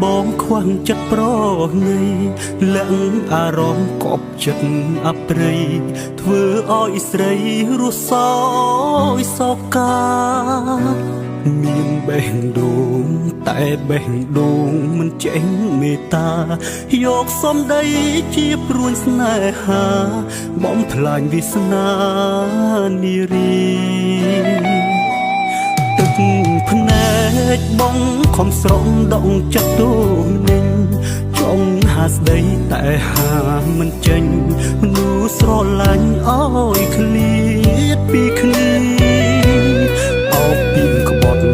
បងខ្វាំងចិត្តប្រងៃលាក់អារម្មណ៍កប់ចិត្តអប្រិយធ្វើឲ្យស្រីរស់សោយសោកាមានបេះដូងតែបេះដូងមិនចេញមេត្តាយកសំដីជាព្រួញស្នេហាបំផ្លាញវាសនានារីទឹកភ្នែកបងខំស្រង់ដងចិត្តទូនឹងចង់ហាស្ដីតែហាមិនចេញមនុស្សស្រឡាញ់ឲ្យឃ្លាតពីគ្នាអោបពីក្បត់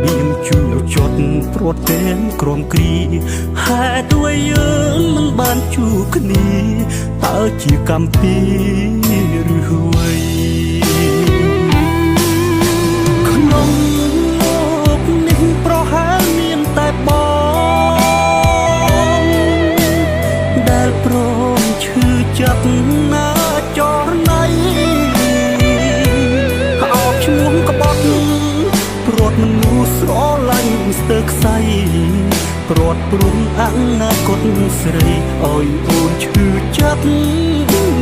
បៀមជួចត់ព្រាត់តែនក្រំគ្រីហេតុអ្វីយើងមិនបានជួបគ្នាតើជាកម្មពីឬអ្វីចិត្តណាចរណៃអោបឈ្មោះក្បត់ព្រាត់មនុស្សស្រឡាញ់ស្ទើរខ្សែព្រាត់ព្រុងអនាគតស្រីឲ្យអូនឈឺចិត្ត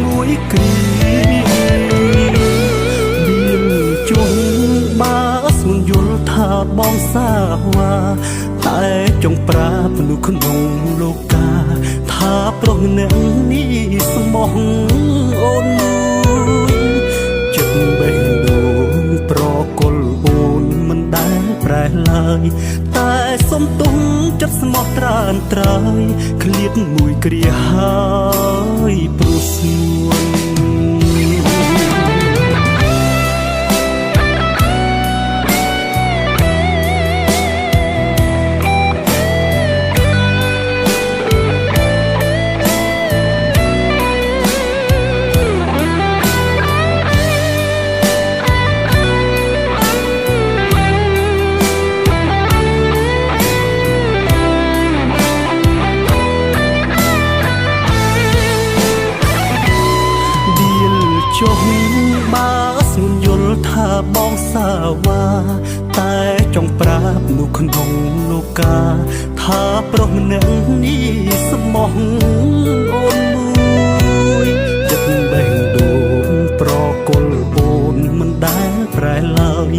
មួយគ្រាមានជុំបាស្មិនយល់ថាបងសាវ៉ាតែចង់ប្រាប់មនុស្សក្នុងលោកាថាប្រុសម្នាក់នេះស្មោះអូនមួយចិត្តបេះដូងប្រគល់អូនមិនដែលប្រែឡើយតែសុំទុំចិត្តស្មោះត្រានត្រើយឃ្លាតមួយគ្រាហើយព្រោះស្នួនចុះបើស្មិនយល់ថាបងសាវ៉ាតែចង់ប្រាប់នោះក្នុងលោកាថាប្រុសម្នាក់នេះស្មោះអូនមួយចិត្តបេះដូងប្រគល់អូនមិនដែលប្រែឡើយ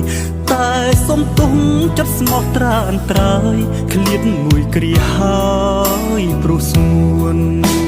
តែសុំទុំចិត្តស្មោះត្រានត្រើយឃ្លាតមួយគ្រាហើយព្រោះស្ងួន